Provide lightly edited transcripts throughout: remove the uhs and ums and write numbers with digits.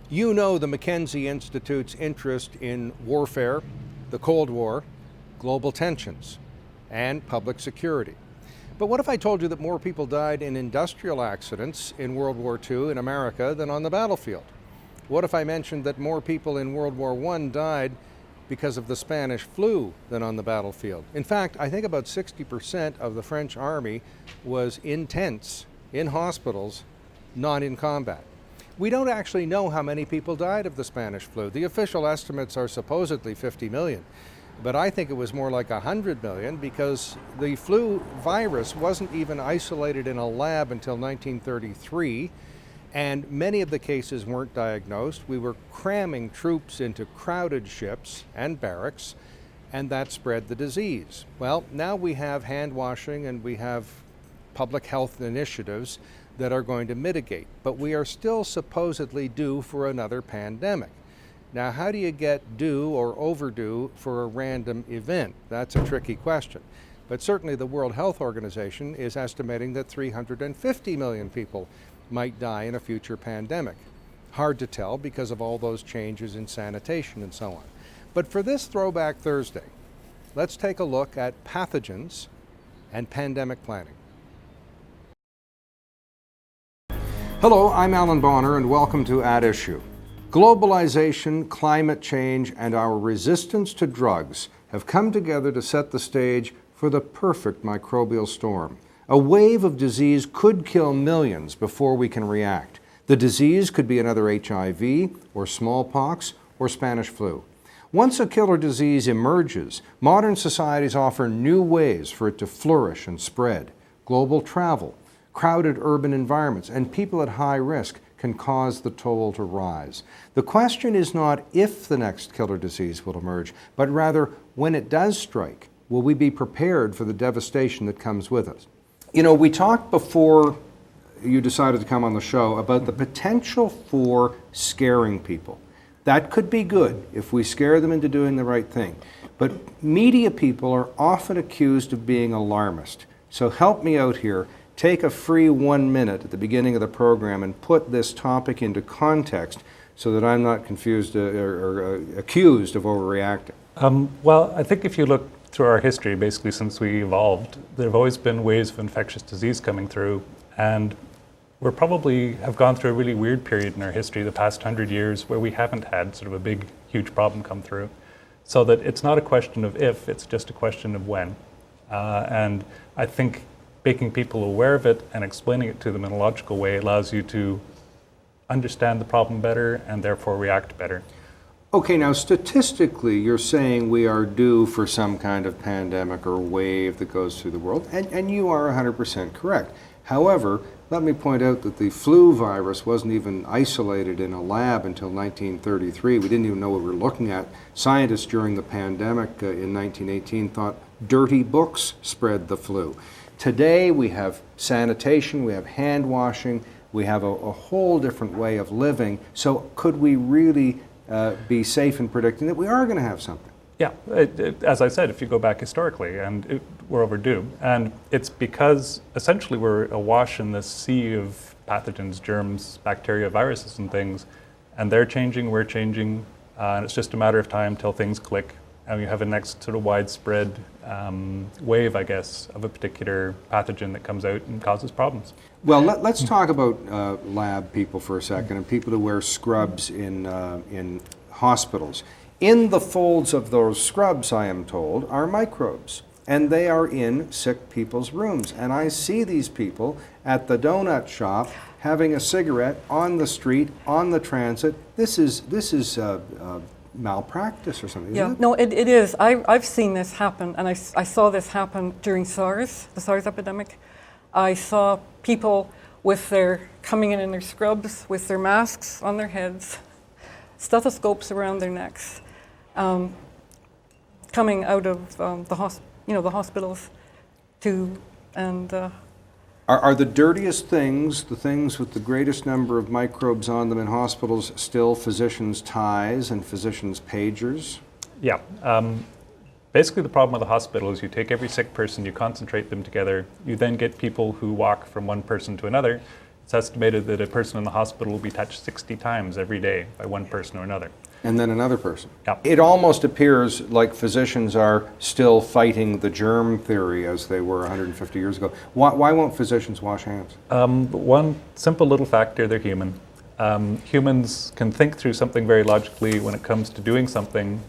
You know the McKinsey Institute's interest in warfare, the Cold War, global tensions, and public security. But what if I told you that more people died in industrial accidents in World War II in America than on the battlefield? What if I mentioned that more people in World War I died because of the Spanish flu than on the battlefield? In fact, I think about 60% of the French army was in tents, in hospitals, not in combat. We don't actually know how many people died of the Spanish flu. The official estimates are supposedly 50 million, but I think it was more like 100 million because the flu virus wasn't even isolated in a lab until 1933, and many of the cases weren't diagnosed. We were cramming troops into crowded ships and barracks, and that spread the disease. Well, now we have hand washing and we have public health initiatives that are going to mitigate, but we are still supposedly due for another pandemic. Now, how do you get due or overdue for a random event? That's a tricky question. But certainly the World Health Organization is estimating that 350 million people might die in a future pandemic. Hard to tell because of all those changes in sanitation and so on. But for this Throwback Thursday, let's take a look at pathogens and pandemic planning. Hello, I'm Allan Bonner, and welcome to At Issue. Globalization, climate change, and our resistance to drugs have come together to set the stage for the perfect microbial storm. A wave of disease could kill millions before we can react. The disease could be another HIV, or smallpox, or Spanish flu. Once a killer disease emerges, modern societies offer new ways for it to flourish and spread. Global travel, crowded urban environments, and people at high risk can cause the toll to rise. The question is not if the next killer disease will emerge, but rather when it does strike, will we be prepared for the devastation that comes with it? You know, we talked before you decided to come on the show about the potential for scaring people. That could be good if we scare them into doing the right thing. But media people are often accused of being alarmist. So help me out here. Take a free 1 minute at the beginning of the program and put this topic into context so that I'm not confused or accused of overreacting. Well, I think if you look through our history, basically since we evolved, there have always been waves of infectious disease coming through, and we probably have gone through a really weird period in our history, the past 100 years, where we haven't had sort of a big, huge problem come through. So that it's not a question of if, it's just a question of when. And I think making people aware of it and explaining it to them in a logical way allows you to understand the problem better and therefore react better. Okay, now statistically, you're saying we are due for some kind of pandemic or wave that goes through the world, and you are 100% correct. However, let me point out that the flu virus wasn't even isolated in a lab until 1933. We didn't even know what we were looking at. Scientists during the pandemic in 1918 thought dirty books spread the flu. Today we have sanitation, we have hand washing, we have a whole different way of living. So could we really be safe in predicting that we are going to have something? Yeah, as I said, if you go back historically, and we're overdue. And it's because essentially we're awash in this sea of pathogens, germs, bacteria, viruses and things, and they're changing, we're changing, and it's just a matter of time till things click. And you have a next sort of widespread wave, I guess, of a particular pathogen that comes out and causes problems. Well, let's talk about lab people for a second and people who wear scrubs in hospitals. In the folds of those scrubs, I am told, are microbes, and they are in sick people's rooms. And I see these people at the donut shop having a cigarette on the street, on the transit. This is malpractice or something, isn't it? No, it is. I've seen this happen, and I saw this happen during SARS, the SARS epidemic. I saw people coming in their scrubs with their masks on their heads, stethoscopes around their necks, coming out of the hospitals Are the dirtiest things, the things with the greatest number of microbes on them in hospitals, still physicians' ties and physicians' pagers? Yeah. Basically the problem with the hospital is you take every sick person, you concentrate them together, you then get people who walk from one person to another, It's estimated that a person in the hospital will be touched 60 times every day by one person or another. And then another person. Yeah. It almost appears like physicians are still fighting the germ theory as they were 150 years ago. Why won't physicians wash hands? One simple little factor, they're human. Humans can think through something very logically. When it comes to doing something,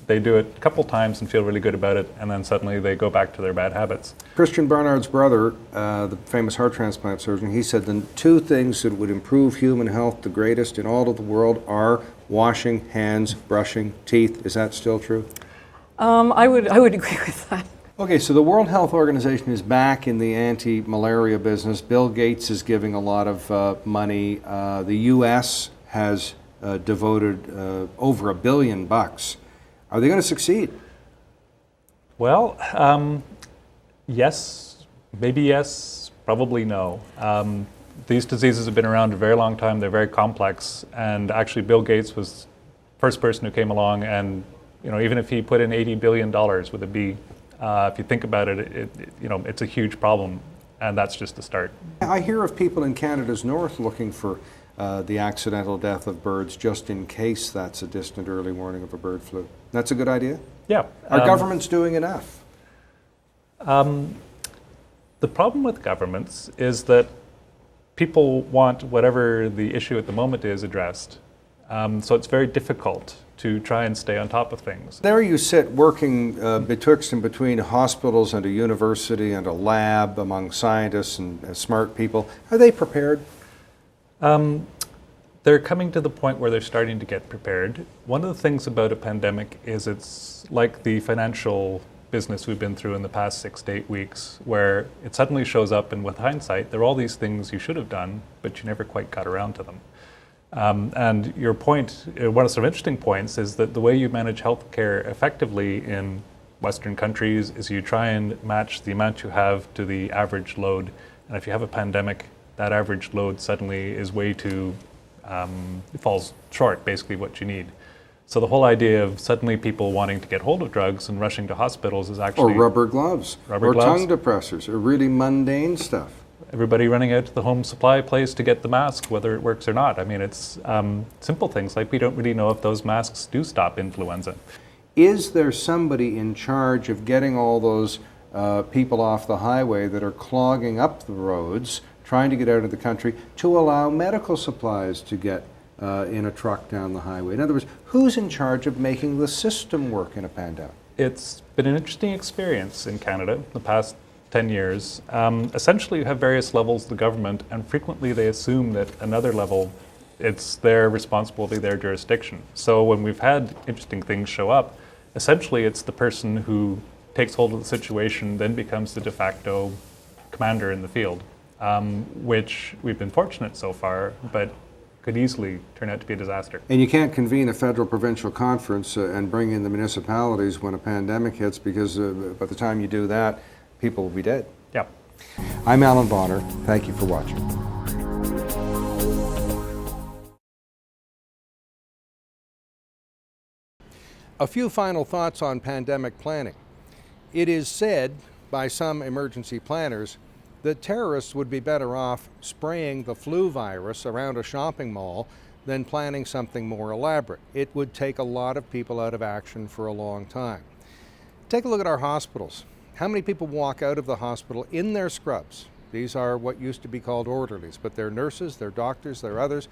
they do it a couple times and feel really good about it, and then suddenly they go back to their bad habits. Christian Barnard's brother, the famous heart transplant surgeon, he said the two things that would improve human health the greatest in all of the world are washing hands, brushing teeth. Is that still true? I would agree with that. Okay, so the World Health Organization is back in the anti-malaria business. Bill Gates is giving a lot of money. The U.S. has devoted over $1 billion. Are they going to succeed? Well, yes, maybe yes, probably no. These diseases have been around a very long time. They're very complex, and actually Bill Gates was the first person who came along, and even if he put in $80 billion with a B, if you think about it, it's a huge problem, and that's just the start. I hear of people in Canada's north looking for the accidental death of birds just in case that's a distant early warning of a bird flu. That's a good idea? Yeah. Are governments doing enough? The problem with governments is that people want whatever the issue at the moment is addressed. So it's very difficult to try and stay on top of things. There you sit working betwixt and between hospitals and a university and a lab among scientists and smart people. Are they prepared? They're coming to the point where they're starting to get prepared. One of the things about a pandemic is it's like the financial business we've been through in the past 6 to 8 weeks, where it suddenly shows up, and with hindsight, there are all these things you should have done, but you never quite got around to them. And your point, one of some interesting points, is that the way you manage healthcare effectively in Western countries is you try and match the amount you have to the average load. And if you have a pandemic, that average load suddenly is way too, it falls short, basically, what you need. So the whole idea of suddenly people wanting to get hold of drugs and rushing to hospitals is actually... Or rubber gloves. Rubber gloves. Tongue depressors, or really mundane stuff. Everybody running out to the home supply place to get the mask, whether it works or not. I mean, it's simple things like we don't really know if those masks do stop influenza. Is there somebody in charge of getting all those people off the highway that are clogging up the roads, trying to get out of the country, to allow medical supplies to get in a truck down the highway? In other words, who's in charge of making the system work in a pandemic? It's been an interesting experience in Canada the past 10 years. Essentially, you have various levels of the government, and frequently they assume that another level, it's their responsibility, their jurisdiction. So when we've had interesting things show up, essentially it's the person who takes hold of the situation, then becomes the de facto commander in the field, which we've been fortunate so far, but could easily turn out to be a disaster. And you can't convene a federal provincial conference and bring in the municipalities when a pandemic hits, because by the time you do that, people will be dead. Yeah. I'm Allan Bonner. Thank you for watching. A few final thoughts on pandemic planning. It is said by some emergency planners that terrorists would be better off spraying the flu virus around a shopping mall than planning something more elaborate. It would take a lot of people out of action for a long time. Take a look at our hospitals. How many people walk out of the hospital in their scrubs? These are what used to be called orderlies, but they're nurses, they're doctors, they're others.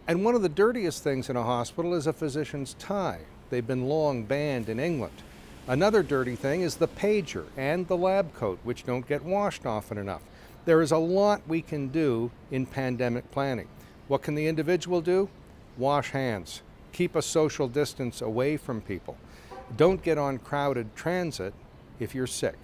And one of the dirtiest things in a hospital is a physician's tie. They've been long banned in England. Another dirty thing is the pager and the lab coat, which don't get washed often enough. There is a lot we can do in pandemic planning. What can the individual do? Wash hands. Keep a social distance away from people. Don't get on crowded transit if you're sick.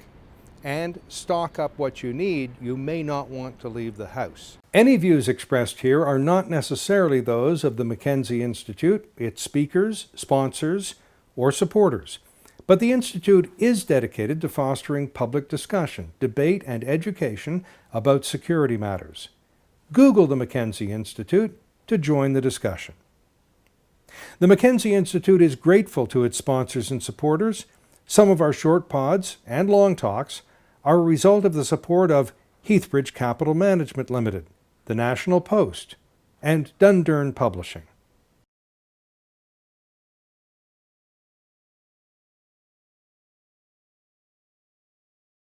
And stock up what you need. You may not want to leave the house. Any views expressed here are not necessarily those of the Mackenzie Institute, its speakers, sponsors, or supporters. But the Institute is dedicated to fostering public discussion, debate, and education about security matters. Google the Mackenzie Institute to join the discussion. The Mackenzie Institute is grateful to its sponsors and supporters. Some of our short pods and long talks are a result of the support of Heathbridge Capital Management Limited, the National Post, and Dundurn Publishing.